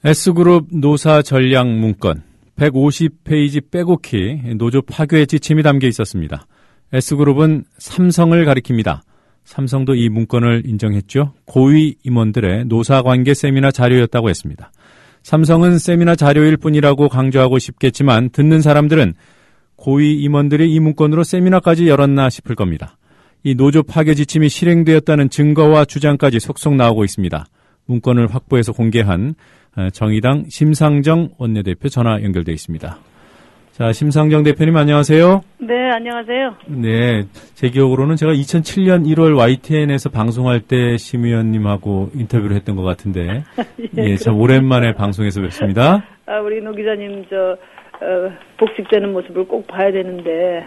S그룹 노사 전략 문건 150페이지 빼곡히 노조 파괴의 지침이 담겨 있었습니다. S그룹은 삼성을 가리킵니다. 삼성도 이 문건을 인정했죠. 고위 임원들의 노사관계 세미나 자료였다고 했습니다. 삼성은 세미나 자료일 뿐이라고 강조하고 싶겠지만 듣는 사람들은 고위 임원들이 이 문건으로 세미나까지 열었나 싶을 겁니다. 이 노조 파괴 지침이 실행되었다는 증거와 주장까지 속속 나오고 있습니다. 문건을 확보해서 공개한 정의당 심상정 원내대표 전화 연결돼 있습니다. 자, 심상정 대표님 안녕하세요. 네, 안녕하세요. 네, 제 기억으로는 제가 2007년 1월 YTN에서 방송할 때 심 의원님하고 인터뷰를 했던 것 같은데, 예, 참 오랜만에 방송에서 뵙습니다. 우리 노 기자님 복직되는 모습을 꼭 봐야 되는데.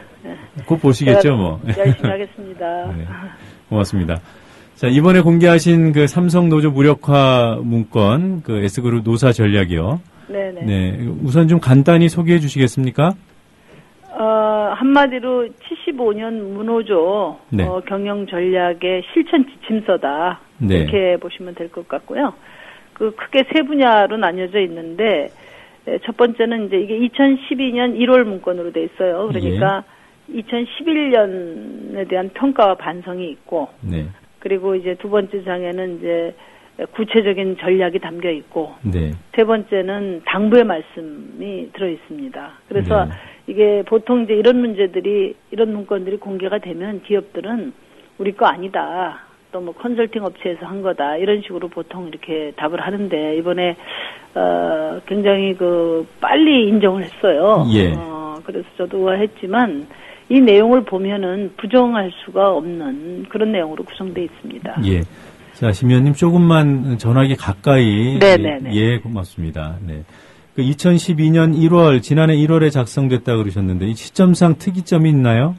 꼭 보시겠죠, 뭐. 열심히 하겠습니다. 네, 고맙습니다. 자, 이번에 공개하신 그 삼성 노조 무력화 문건, 그 S그룹 노사 전략이요. 네네. 네. 우선 좀 간단히 소개해 주시겠습니까? 한마디로 75년 무노조 네. 경영 전략의 실천 지침서다. 네. 이렇게 보시면 될 것 같고요. 크게 세 분야로 나뉘어져 있는데, 첫 번째는 이제 이게 2012년 1월 문건으로 돼 있어요. 그러니까 예. 2011년에 대한 평가와 반성이 있고, 네. 그리고 이제 두 번째 장에는 이제 구체적인 전략이 담겨 있고, 네. 세 번째는 당부의 말씀이 들어 있습니다. 그래서 네. 이게 보통 이제 이런 문건들이 공개가 되면 기업들은 우리 거 아니다. 또 뭐 컨설팅 업체에서 한 거다. 이런 식으로 보통 이렇게 답을 하는데, 이번에, 굉장히 빨리 인정을 했어요. 예. 그래서 저도 의아했지만, 이 내용을 보면은 부정할 수가 없는 그런 내용으로 구성되어 있습니다. 예. 자, 심 의원님 조금만 전화기 가까이. 네네네. 예, 고맙습니다. 네. 2012년 1월, 지난해 1월에 작성됐다 그러셨는데, 이 시점상 특이점이 있나요?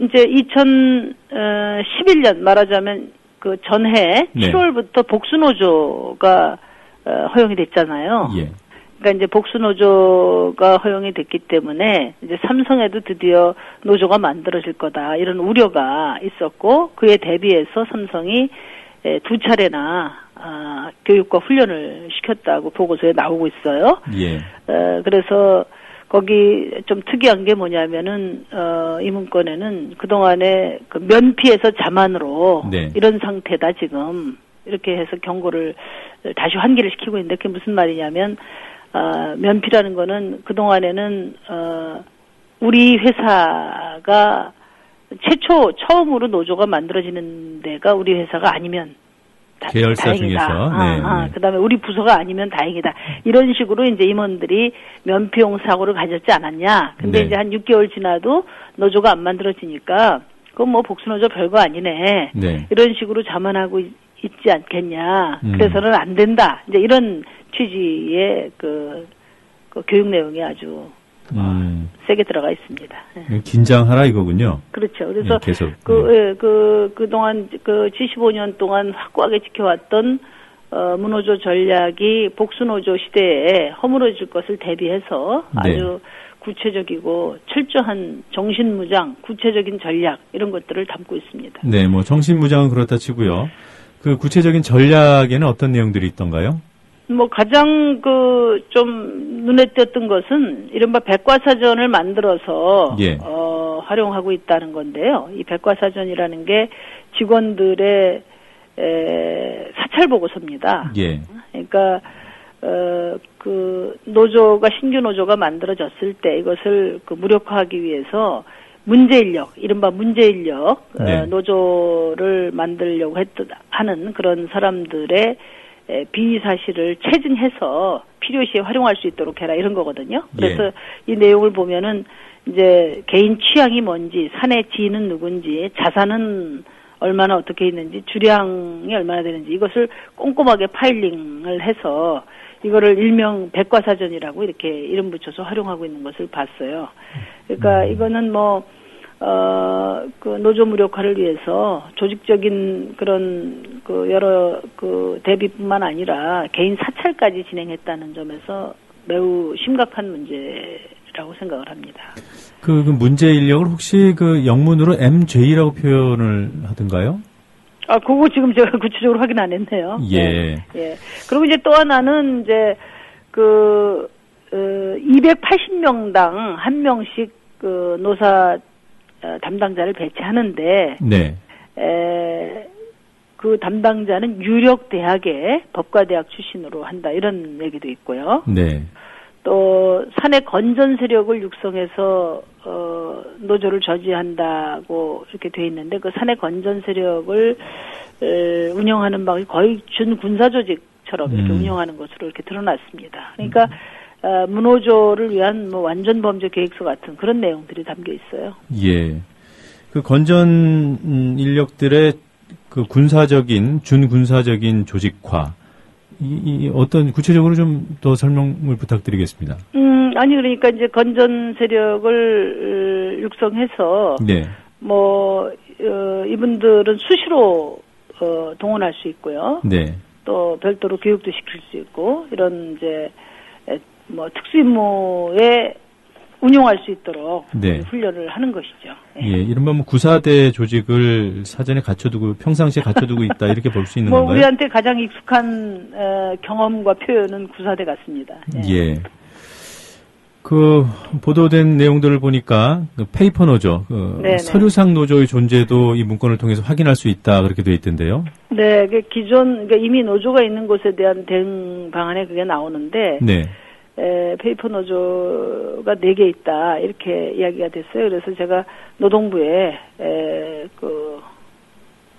이제 2011년 말하자면 전해 네. 7월부터 복수노조가 허용이 됐잖아요. 예. 그러니까 이제 복수노조가 허용이 됐기 때문에 이제 삼성에도 드디어 노조가 만들어질 거다 이런 우려가 있었고, 그에 대비해서 삼성이 두 차례나 교육과 훈련을 시켰다고 보고서에 나오고 있어요. 예. 그래서 거기 좀 특이한 게 뭐냐면은 이 문건에는 그동안에 면피에서 자만으로 네. 이런 상태다 지금 이렇게 해서 경고를 다시 환기를 시키고 있는데, 그게 무슨 말이냐면 면피라는 거는 그동안에는 우리 회사가 처음으로 노조가 만들어지는 데가 우리 회사가 아니면 계열사 다행이다. 중에서. 그다음에 우리 부서가 아니면 다행이다. 이런 식으로 이제 임원들이 면피용 사고를 가졌지 않았냐. 근데 네. 이제 한 6개월 지나도 노조가 안 만들어지니까 그건 뭐 복수노조 별거 아니네. 네. 이런 식으로 자만하고 있지 않겠냐. 그래서는 안 된다. 이제 이런 취지의 그 교육 내용이 아주 세게 들어가 있습니다. 네. 긴장하라 이거군요. 그렇죠. 그래서 네, 계속. 그동안 75년 동안 확고하게 지켜왔던 무노조 전략이 복수노조 시대에 허물어질 것을 대비해서 네. 아주 구체적이고 철저한 정신무장, 구체적인 전략 이런 것들을 담고 있습니다. 네, 뭐 정신무장은 그렇다 치고요. 그 구체적인 전략에는 어떤 내용들이 있던가요? 뭐 가장 좀 눈에 띄었던 것은 이른바 백과사전을 만들어서 예. 활용하고 있다는 건데요. 이 백과사전이라는 게 직원들의 사찰 보고서입니다. 예. 그러니까 신규 노조가 만들어졌을 때 이것을 무력화하기 위해서 이른바 문제인력 네. 노조를 만들려고 하는 그런 사람들의 비위 사실을 체증해서 필요시에 활용할 수 있도록 해라 이런 거거든요. 그래서 이 내용을 보면은 이제 개인 취향이 뭔지, 사내 지인은 누군지, 자산은 얼마나 어떻게 있는지, 주량이 얼마나 되는지 이것을 꼼꼼하게 파일링을 해서 이거를 일명 백과사전이라고 이렇게 이름 붙여서 활용하고 있는 것을 봤어요. 그러니까 이거는 노조 무력화를 위해서 조직적인 그런 여러 대비뿐만 아니라 개인 사찰까지 진행했다는 점에서 매우 심각한 문제라고 생각을 합니다. 그 문제 인력을 혹시 영문으로 MJ라고 표현을 하던가요? 그거 지금 제가 구체적으로 확인 안 했네요. 예. 예. 그리고 이제 또 하나는 이제 280명당 한 명씩 노사 담당자를 배치하는데, 네. 그 담당자는 유력 대학의 법과대학 출신으로 한다 이런 얘기도 있고요. 네. 또 사내 건전 세력을 육성해서 노조를 저지한다고 이렇게 돼 있는데 그 사내 건전 세력을 운영하는 방이 거의 준 군사 조직처럼 이렇게 운영하는 것으로 이렇게 드러났습니다. 그러니까 무노조를 위한 뭐 완전 범죄 계획서 같은 그런 내용들이 담겨 있어요. 예. 그 건전 인력들의 그 군사적인 준군사적인 조직화 이 어떤 구체적으로 좀 더 설명을 부탁드리겠습니다. 아니 그러니까 이제 건전 세력을 육성해서 네. 이분들은 수시로 동원할 수 있고요. 네. 또 별도로 교육도 시킬 수 있고 이런 이제 특수임무에 운용할 수 있도록 네. 훈련을 하는 것이죠. 예, 이른바 구사대 조직을 사전에 갖춰두고 평상시에 갖춰두고 있다 이렇게 볼 수 있는 건가요? 우리한테 가장 익숙한 경험과 표현은 구사대 같습니다. 예. 그 보도된 내용들을 보니까 페이퍼 노조, 서류상 노조의 존재도 이 문건을 통해서 확인할 수 있다 그렇게 되어 있던데요. 네, 그러니까 이미 노조가 있는 곳에 대한 대응 방안에 그게 나오는데. 네. 페이퍼 노조가 4개 있다 이렇게 이야기가 됐어요. 그래서 제가 노동부에 그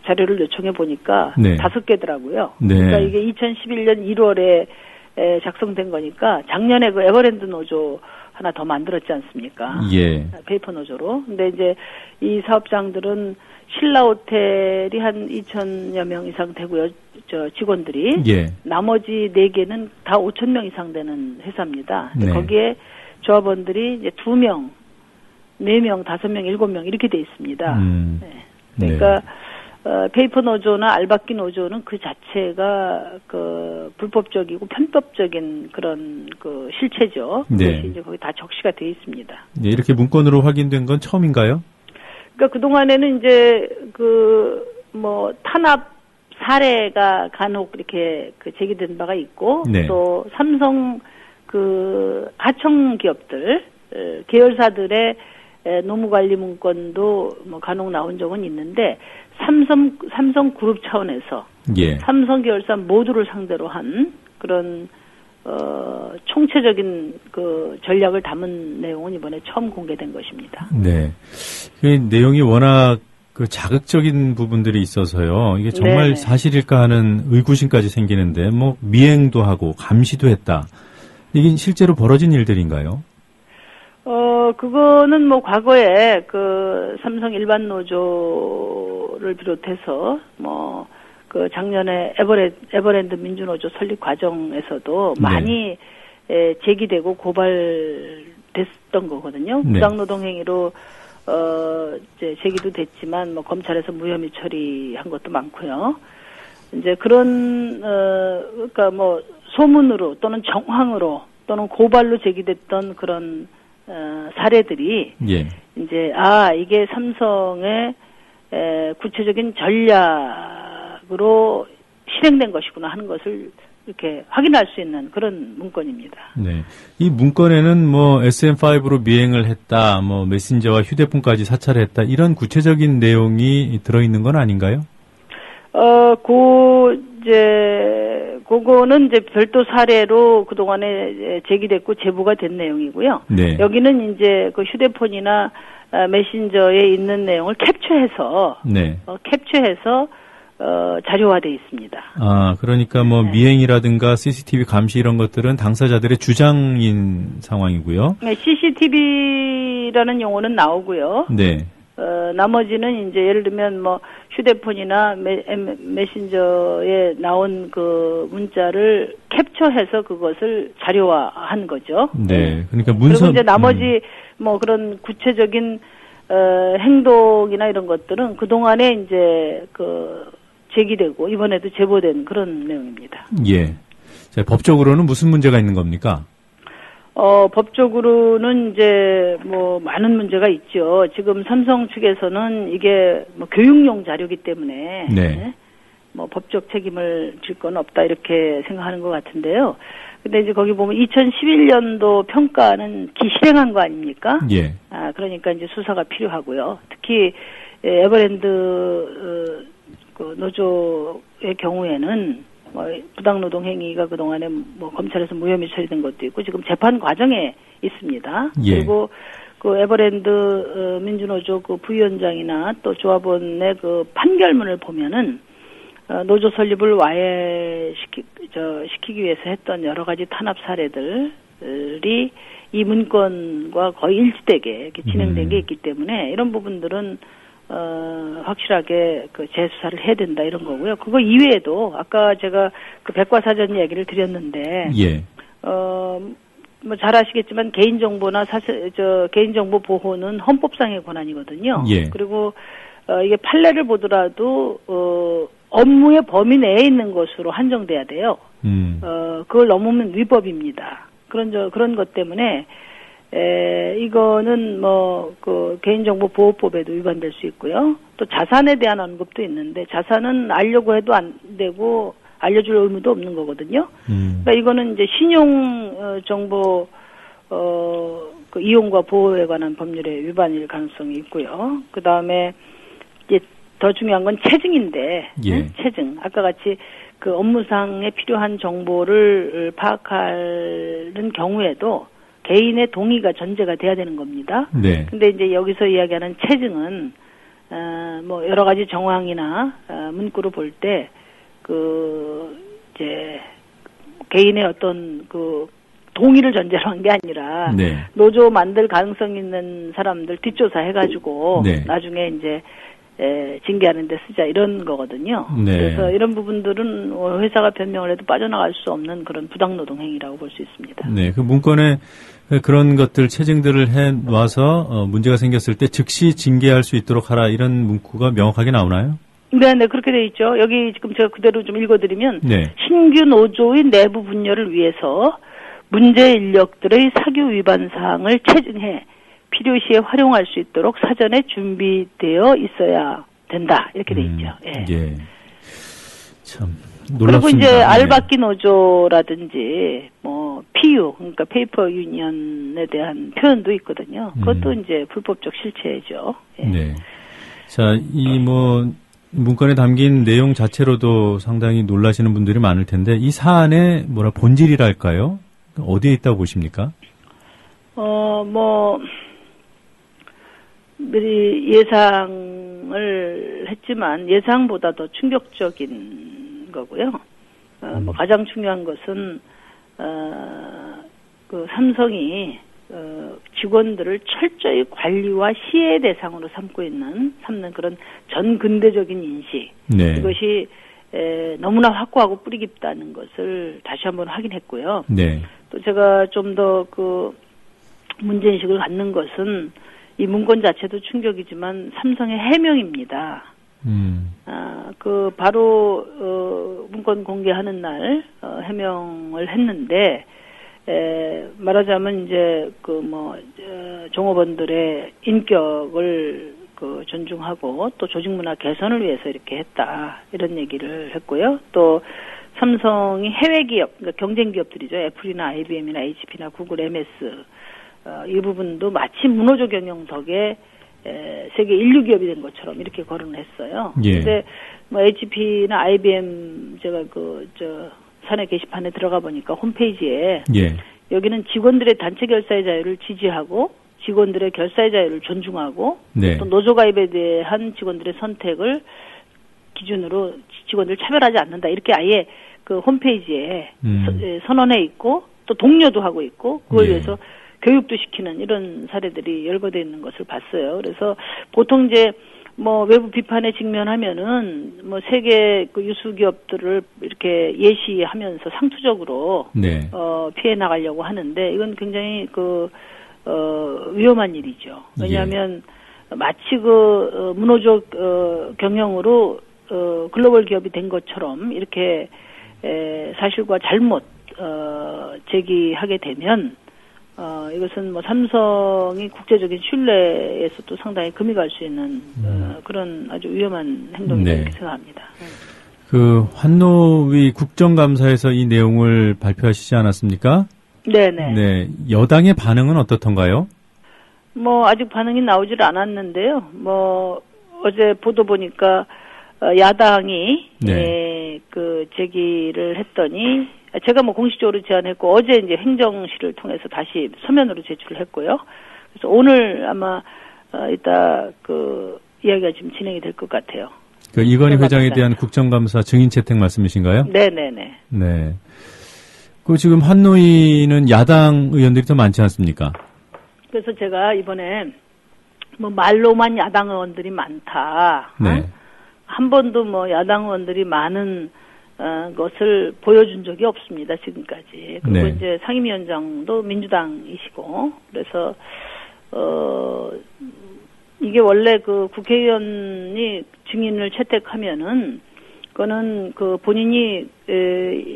자료를 요청해 보니까 네. 5개더라고요. 네. 그러니까 이게 2011년 1월에 작성된 거니까 작년에 그 에버랜드 노조 하나 더 만들었지 않습니까? 예. 페이퍼 노조로. 근데 이제 이 사업장들은 신라 호텔이 한 2,000여 명 이상 되고요. 직원들이. 예. 나머지 4개는 다 5,000명 이상 되는 회사입니다. 네. 거기에 조합원들이 이제 2명, 4명, 5명, 7명 이렇게 돼 있습니다. 네. 그러니까 페이퍼 노조나 알박기 노조는 그 자체가 그 불법적이고 편법적인 그런 그 실체죠. 네. 그것이 이제 거기 다 적시가 돼 있습니다. 네, 이렇게 문건으로 확인된 건 처음인가요? 그러니까 그동안에는 이제 탄압 사례가 간혹 이렇게 제기된 바가 있고, 네. 또 삼성 하청 기업들, 계열사들의 노무관리 문건도 간혹 나온 적은 있는데, 삼성 그룹 차원에서, 예. 삼성 계열사 모두를 상대로 한 그런, 총체적인 전략을 담은 내용은 이번에 처음 공개된 것입니다. 네. 그 내용이 워낙 자극적인 부분들이 있어서요. 이게 정말 네네. 사실일까 하는 의구심까지 생기는데, 미행도 하고 감시도 했다. 이게 실제로 벌어진 일들인가요? 그거는 과거에 삼성 일반 노조를 비롯해서 작년에 에버랜드 민주노조 설립 과정에서도 네. 많이 제기되고 고발됐던 거거든요. 네. 부당노동행위로 이제 제기도 됐지만 검찰에서 무혐의 처리한 것도 많고요. 이제 그런 그러니까 소문으로 또는 정황으로 또는 고발로 제기됐던 그런 사례들이 예. 이제 이게 삼성의 구체적인 전략으로 실행된 것이구나 하는 것을 이렇게 확인할 수 있는 그런 문건입니다. 네. 이 문건에는 SM5로 미행을 했다, 메신저와 휴대폰까지 사찰했다, 이런 내용이 들어있는 건 아닌가요? 그거는 이제 별도 사례로 그동안에 제기됐고 제보가 된 내용이고요. 네. 여기는 이제 휴대폰이나 메신저에 있는 내용을 캡처해서, 네. 자료화되어 있습니다. 그러니까 네. 미행이라든가 CCTV 감시 이런 것들은 당사자들의 주장인 상황이고요. 네, CCTV라는 용어는 나오고요. 네. 나머지는 이제 예를 들면 휴대폰이나 메신저에 나온 그 문자를 캡처해서 그것을 자료화한 거죠. 네. 그러니까 그리고 이제 나머지 그런 구체적인 행동이나 이런 것들은 그동안에 이제 제기되고 이번에도 제보된 그런 내용입니다. 예. 자, 법적으로는 무슨 문제가 있는 겁니까? 법적으로는 이제 뭐 많은 문제가 있죠. 지금 삼성 측에서는 이게 뭐 교육용 자료이기 때문에 네. 뭐 법적 책임을 질 건 없다 이렇게 생각하는 것 같은데요. 근데 이제 거기 보면 2011년도 평가는 기실행한 거 아닙니까? 예. 그러니까 이제 수사가 필요하고요. 특히 에버랜드 그 노조의 경우에는 뭐 부당노동 행위가 그동안에 뭐 검찰에서 무혐의 처리된 것도 있고 지금 재판 과정에 있습니다. 예. 그리고 그 에버랜드 민주노조 그 부위원장이나 또 조합원의 그 판결문을 보면은 노조 설립을 시키기 위해서 했던 여러 가지 탄압 사례들이 이 문건과 거의 일치되게 이렇게 진행된 게 있기 때문에 이런 부분들은 확실하게 그 재수사를 해야 된다 이런 거고요. 그거 이외에도 아까 제가 그 백과사전 이야기를 드렸는데, 예. 뭐 잘 아시겠지만 개인정보나 개인정보 보호는 헌법상의 권한이거든요. 예. 그리고 이게 판례를 보더라도 업무의 범위 내에 있는 것으로 한정돼야 돼요. 그걸 넘으면 위법입니다. 그런 것 때문에 이거는 뭐 그 개인정보 보호법에도 위반될 수 있고요. 또 자산에 대한 언급도 있는데 자산은 알려고 해도 안 되고 알려줄 의무도 없는 거거든요. 그러니까 이거는 이제 신용 정보 그 이용과 보호에 관한 법률의 위반일 가능성이 있고요. 그 다음에 이제 더 중요한 건 체증인데, 예. 체증. 아까 같이 그 업무상에 필요한 정보를 파악하는 경우에도 개인의 동의가 전제가 돼야 되는 겁니다. 네. 근데 이제 여기서 이야기하는 체증은 뭐 여러 가지 정황이나 문구로 볼 때 이제 개인의 어떤 그 동의를 전제로 한 게 아니라 네. 노조 만들 가능성 있는 사람들 뒷조사 해가지고 네. 나중에 이제 징계하는 데 쓰자 이런 거거든요. 네. 그래서 이런 부분들은 회사가 변명을 해도 빠져나갈 수 없는 그런 부당노동 행위라고 볼 수 있습니다. 네, 그 문건에 그런 것들 체증들을 해 놔서 문제가 생겼을 때 즉시 징계할 수 있도록 하라 이런 문구가 명확하게 나오나요? 네, 그렇게 돼 있죠. 여기 지금 제가 그대로 좀 읽어드리면 네. 신규 노조의 내부 분열을 위해서 문제 인력들의 사규 위반 사항을 체증해 필요시에 활용할 수 있도록 사전에 준비되어 있어야 된다. 이렇게 돼 있죠. 예. 예. 참 놀랍습니다. 그리고 이제 알박기 노조라든지 뭐 PU 그러니까 페이퍼 유니언에 대한 표현도 있거든요. 그것도 이제 불법적 실체죠. 예. 네. 자, 이 뭐 문건에 담긴 내용 자체로도 상당히 놀라시는 분들이 많을 텐데 이 사안의 본질이랄까요? 어디에 있다고 보십니까? 뭐 미리 예상을 했지만 예상보다 더 충격적인 거고요. 뭐 가장 중요한 것은 그 삼성이 직원들을 철저히 관리와 시해 대상으로 삼는 그런 전근대적인 인식. 네. 이것이 너무나 확고하고 뿌리 깊다는 것을 다시 한번 확인했고요. 네. 또 제가 좀 더 그 문제인식을 갖는 것은 이 문건 자체도 충격이지만 삼성의 해명입니다. 그 바로 문건 공개하는 날 해명을 했는데 말하자면 이제 종업원들의 인격을 존중하고 또 조직 문화 개선을 위해서 이렇게 했다 이런 얘기를 했고요. 또 삼성이 해외 기업, 그러니까 경쟁 기업들이죠. 애플이나 IBM이나 HP나 구글, MS 이 부분도 마치 문호조 경영 덕에 세계 인류 기업이 된 것처럼 이렇게 거론을 했어요. 예. 근데 뭐 HP나 IBM 제가 사내 게시판에 들어가 보니까 홈페이지에 예. 여기는 직원들의 단체 결사의 자유를 지지하고 직원들의 결사의 자유를 존중하고 네. 또 노조 가입에 대한 직원들의 선택을 기준으로 직원들을 차별하지 않는다. 이렇게 아예 그 홈페이지에 선언해 있고 또 독려도 하고 있고 그걸 예. 위해서 교육도 시키는 이런 사례들이 열거되어 있는 것을 봤어요. 그래서 보통 이제 뭐 외부 비판에 직면하면은 뭐 세계 그 유수 기업들을 이렇게 예시하면서 상투적으로 네. 피해 나가려고 하는데 이건 굉장히 위험한 일이죠. 왜냐하면 마치 문호조 경영으로 글로벌 기업이 된 것처럼 이렇게 사실과 잘못 제기하게 되면 이것은 뭐 삼성이 국제적인 신뢰에서도 상당히 금이 갈 수 있는 그런 아주 위험한 행동이라고 네. 생각합니다. 그 환노위 국정감사에서 이 내용을 발표하시지 않았습니까? 네네. 네. 여당의 반응은 어떻던가요? 뭐 아직 반응이 나오질 않았는데요. 뭐 어제 보도 보니까 야당이 네. 그 제기를 했더니 제가 뭐 공식적으로 제안했고 어제 이제 행정실을 통해서 다시 서면으로 제출을 했고요. 그래서 오늘 아마 이따 그 이야기가 지금 진행이 될 것 같아요. 그 이건희 회장에 대한 국정감사 증인 채택 말씀이신가요? 네네네. 네. 그 지금 환노위는 야당 의원들이 더 많지 않습니까? 그래서 제가 이번에 뭐 말로만 야당 의원들이 많다. 네. 한 번도 뭐 야당 의원들이 많은 것을 보여준 적이 없습니다, 지금까지. 그리고 네. 이제 상임위원장도 민주당이시고, 그래서, 이게 원래 그 국회의원이 증인을 채택하면은, 그거는 그 본인이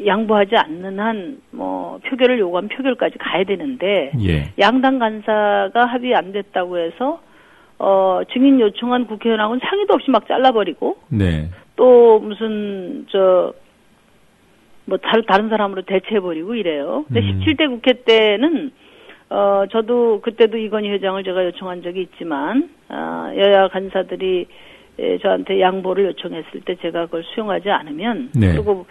양보하지 않는 한, 뭐, 표결을 요구하면 표결까지 가야 되는데, 예. 양당 간사가 합의 안 됐다고 해서, 증인 요청한 국회의원하고는 상의도 없이 막 잘라버리고, 네. 또 무슨 뭐 다른 사람으로 대체해버리고 이래요. 근데 17대 국회 때는 저도 그때도 이건희 회장을 제가 요청한 적이 있지만 여야 간사들이 저한테 양보를 요청했을 때 제가 그걸 수용하지 않으면 네. 그리고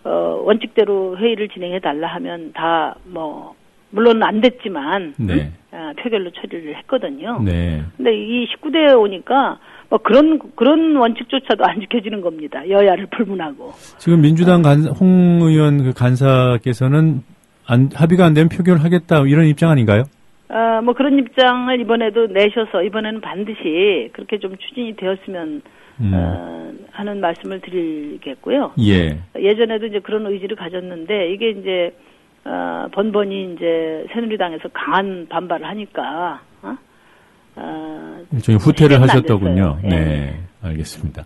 원칙대로 회의를 진행해 달라 하면 다 뭐 물론 안 됐지만 네. 표결로 처리를 했거든요. 네. 근데 이 19대에 오니까 뭐 그런 원칙조차도 안 지켜지는 겁니다. 여야를 불문하고. 지금 민주당 홍 의원 그 간사께서는 합의가 안 되면 표결하겠다 이런 입장 아닌가요? 뭐 그런 입장을 이번에도 내셔서 이번에는 반드시 그렇게 좀 추진이 되었으면 하는 말씀을 드리겠고요. 예. 예전에도 이제 그런 의지를 가졌는데 이게 이제 번번이 이제 새누리당에서 강한 반발을 하니까 일종의 후퇴를 실행은 안 하셨더군요. 됐어요. 네, 알겠습니다.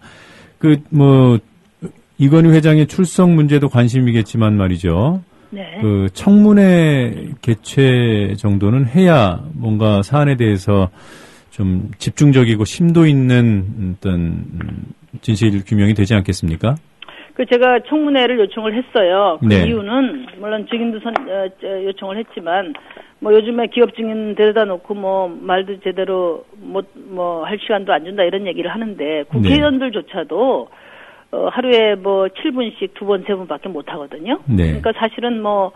이건희 회장의 출석 문제도 관심이겠지만 말이죠. 네. 그 청문회 개최 정도는 해야 뭔가 사안에 대해서 좀 집중적이고 심도 있는 어떤 진실 규명이 되지 않겠습니까? 제가 청문회를 요청을 했어요. 그 네. 이유는 물론 증인도 요청을 했지만 뭐 요즘에 기업 증인 데려다 놓고 뭐 말도 제대로 뭐 할 시간도 안 준다 이런 얘기를 하는데 국회의원들조차도 하루에 뭐 7분씩 2번, 3번밖에 못 하거든요. 네. 그러니까 사실은 뭐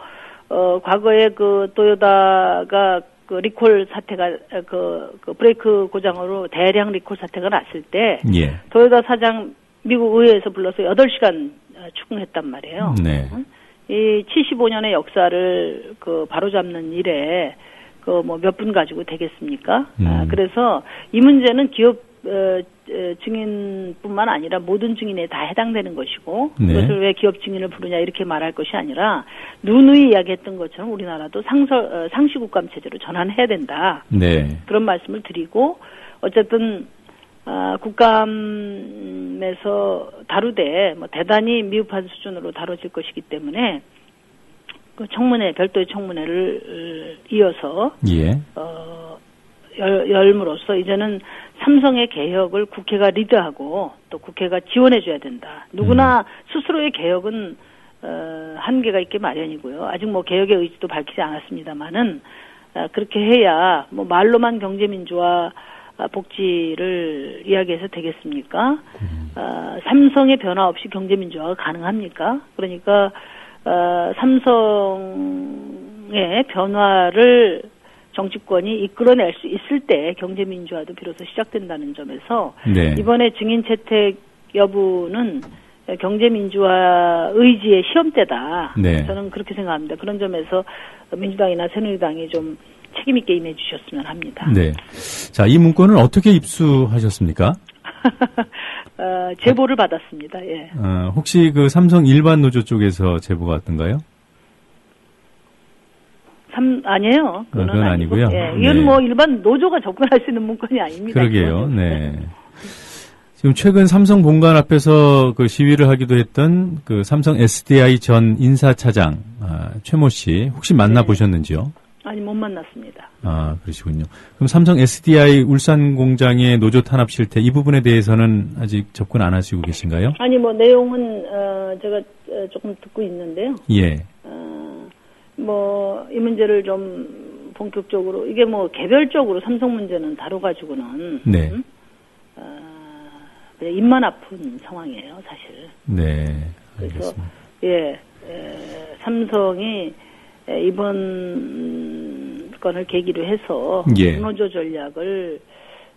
과거에 그 토요다가 그 리콜 사태가 그 브레이크 고장으로 대량 리콜 사태가 났을 때 예. 토요다 사장 미국 의회에서 불러서 8시간 추궁했단 말이에요. 네. 이 75년의 역사를 그 바로잡는 일에 그 뭐 몇 분 가지고 되겠습니까? 그래서 이 문제는 기업 증인뿐만 아니라 모든 증인에 다 해당되는 것이고 네. 그것을 왜 기업 증인을 부르냐 이렇게 말할 것이 아니라 누누이 이야기했던 것처럼 우리나라도 상시국감 체제로 전환해야 된다. 네. 그런 말씀을 드리고 어쨌든 국감에서 다루되 뭐 대단히 미흡한 수준으로 다뤄질 것이기 때문에 그 별도의 청문회를 이어서 예. 열므로써 이제는 삼성의 개혁을 국회가 리드하고 또 국회가 지원해줘야 된다. 누구나 스스로의 개혁은 한계가 있게 마련이고요. 아직 뭐 개혁의 의지도 밝히지 않았습니다만은 그렇게 해야 뭐 말로만 경제민주화 복지를 이야기해서 되겠습니까? 삼성의 변화 없이 경제민주화가 가능합니까? 그러니까 삼성의 변화를 정치권이 이끌어낼 수 있을 때 경제민주화도 비로소 시작된다는 점에서 네. 이번에 증인 채택 여부는 경제민주화 의지의 시험대다. 네. 저는 그렇게 생각합니다. 그런 점에서 민주당이나 새누리당이 좀 책임 있게 임해 주셨으면 합니다. 네. 자, 이 문건을 어떻게 입수하셨습니까? 제보를 받았습니다. 예. 혹시 그 삼성 일반 노조 쪽에서 제보가 왔던가요? 아니에요. 그건 아니고요. 예. 이건 네. 뭐 일반 노조가 접근할 수 있는 문건이 아닙니다. 그러게요. 네. 지금 최근 삼성 본관 앞에서 그 시위를 하기도 했던 그 삼성 SDI 전 인사차장 최모 씨 혹시 만나 보셨는지요? 아니, 못 만났습니다. 아, 그러시군요. 그럼 삼성 SDI 울산 공장의 노조 탄압 실태 이 부분에 대해서는 아직 접근 안 하시고 계신가요? 아니, 뭐 내용은 제가 조금 듣고 있는데요. 예. 뭐 이 문제를 좀 본격적으로 이게 뭐 개별적으로 삼성 문제는 다뤄가지고는 네. 그냥 입만 아픈 상황이에요, 사실. 네. 그래서 알겠습니다. 삼성이 이번 건을 계기로 해서 예. 노조 전략을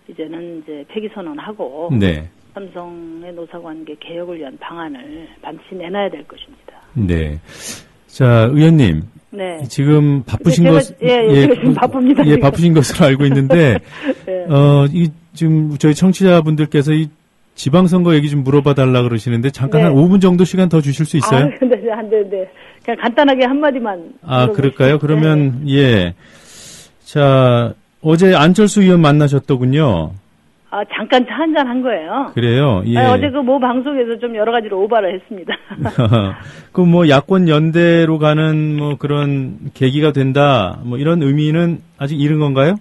이제는 이제 폐기 선언하고 네. 삼성의 노사관계 개혁을 위한 방안을 반드시 내놔야 될 것입니다. 네. 자, 의원님. 네. 지금 바쁘신 제가 지금 바쁩니다. 예, 바쁘신 것으로 알고 있는데, 네. 지금 저희 청취자분들께서 이 지방선거 얘기 좀 물어봐 달라 그러시는데, 잠깐 네. 한 5분 정도 시간 더 주실 수 있어요? 근데 안 되는데. 그냥 간단하게 한마디만. 그럴까요? 그러면, 네. 예. 자, 어제 안철수 의원 만나셨더군요. 잠깐 차 한잔 한 거예요. 그래요? 예. 어제 그 모 방송에서 좀 여러 가지로 오바를 했습니다. 그 뭐 야권 연대로 가는 뭐 그런 계기가 된다, 뭐 이런 의미는 아직 이른 건가요?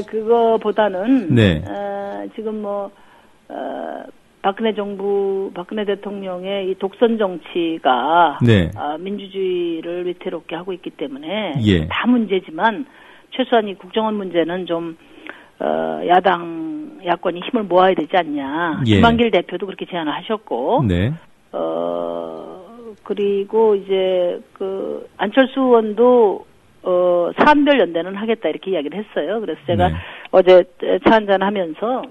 그거보다는. 네. 지금 박근혜 대통령의 이 독선 정치가. 네. 민주주의를 위태롭게 하고 있기 때문에. 예. 다 문제지만, 최소한 이 국정원 문제는 좀, 야권이 힘을 모아야 되지 않냐. 예. 김한길 대표도 그렇게 제안을 하셨고. 네. 그리고 이제 안철수 의원도 사안별 연대는 하겠다 이렇게 이야기를 했어요. 그래서 제가 네. 어제 차 한잔 하면서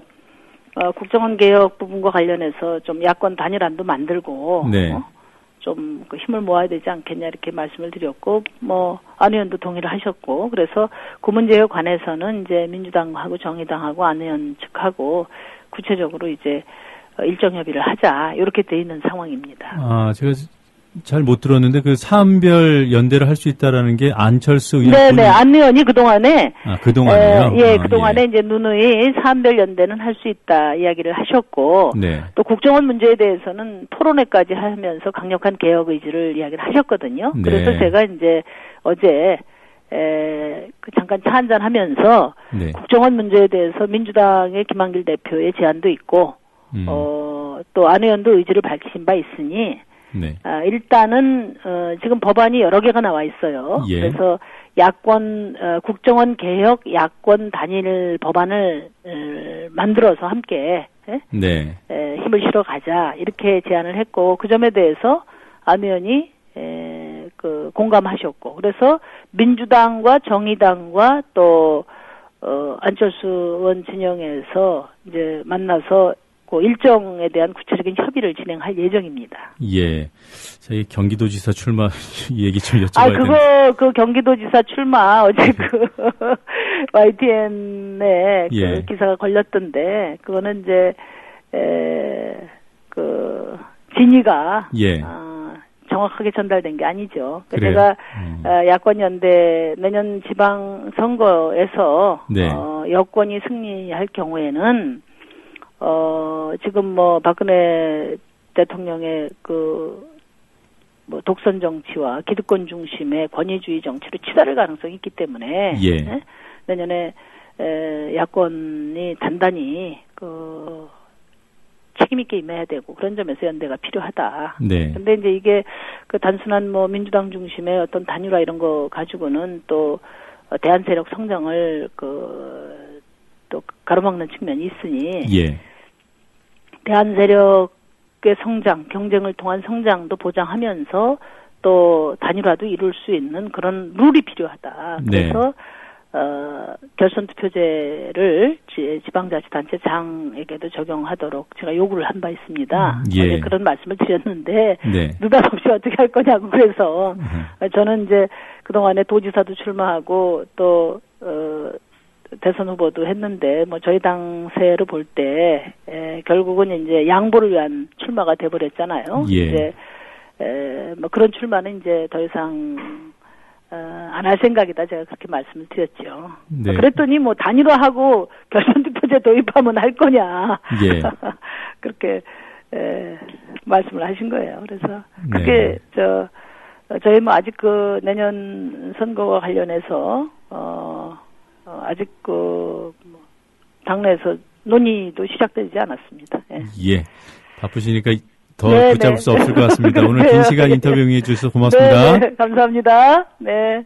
국정원 개혁 부분과 관련해서 좀 야권 단일안도 만들고 네. 좀 힘을 모아야 되지 않겠냐 이렇게 말씀을 드렸고 안 의원도 동의를 하셨고 그래서 그 문제에 관해서는 이제 민주당하고 정의당하고 안 의원 측하고 구체적으로 이제 일정 협의를 하자 이렇게 돼 있는 상황입니다. 제가 잘 못 들었는데 그 사안별 연대를 할 수 있다라는 게 안철수 의원. 네네, 안 의원이 그동안에. 그동안에요? 그동안에 예. 이제 누누이 사안별 연대는 할 수 있다 이야기를 하셨고. 네. 또 국정원 문제에 대해서는 토론회까지 하면서 강력한 개혁 의지를 이야기를 하셨거든요. 네. 그래서 제가 이제 어제, 잠깐 차 한잔 하면서. 네. 국정원 문제에 대해서 민주당의 김한길 대표의 제안도 있고. 또 안 의원도 의지를 밝히신 바 있으니. 네. 일단은 지금 법안이 여러 개가 나와 있어요. 예. 그래서 국정원 개혁 야권 단일 법안을 만들어서 함께 네. 힘을 실어 가자 이렇게 제안을 했고 그 점에 대해서 안 의원이 공감하셨고 그래서 민주당과 정의당과 또 안철수 의원 진영에서 이제 만나서 그 일정에 대한 구체적인 협의를 진행할 예정입니다. 예. 자, 이 경기도지사 출마 얘기 좀 여쭤봐야 되는데. 그 경기도지사 출마 어제 YTN에 예. 기사가 걸렸던데, 그거는 이제, 진위가. 예. 정확하게 전달된 게 아니죠. 그래요? 제가, 야권연대 내년 지방선거에서. 네. 여권이 승리할 경우에는, 지금 박근혜 대통령의 독선 정치와 기득권 중심의 권위주의 정치로 치달을 가능성이 있기 때문에. 예. 내년에, 야권이 단단히, 책임있게 임해야 되고, 그런 점에서 연대가 필요하다. 네. 근데 이제 이게 단순한 민주당 중심의 어떤 단일화 이런 거 가지고는 또, 대한 세력 성장을 또 가로막는 측면이 있으니. 예. 대한 세력의 성장, 경쟁을 통한 성장도 보장하면서 또 단일화도 이룰 수 있는 그런 룰이 필요하다. 그래서 결선 투표제를 지방자치단체장에게도 적용하도록 제가 요구를 한 바 있습니다. 예. 그런 말씀을 드렸는데 네. 느닷없이 어떻게 할 거냐고 그래서 저는 이제 그동안에 도지사도 출마하고 또 대선 후보도 했는데 저희 당세를 볼 때 결국은 이제 양보를 위한 출마가 돼버렸잖아요. 예. 이제 그런 출마는 이제 더 이상 안 할 생각이다 제가 그렇게 말씀을 드렸죠. 네. 그랬더니 단일화하고 결선투표제 도입하면 할 거냐. 예. 그렇게 말씀을 하신 거예요. 그래서 그게 저희 뭐 아직 내년 선거와 관련해서 아직 당내에서 논의도 시작되지 않았습니다. 예. 예. 바쁘시니까 더 붙잡을 수 없을 것 같습니다. 오늘 긴 시간 인터뷰 응해 주셔서 고맙습니다. 네, 감사합니다. 네.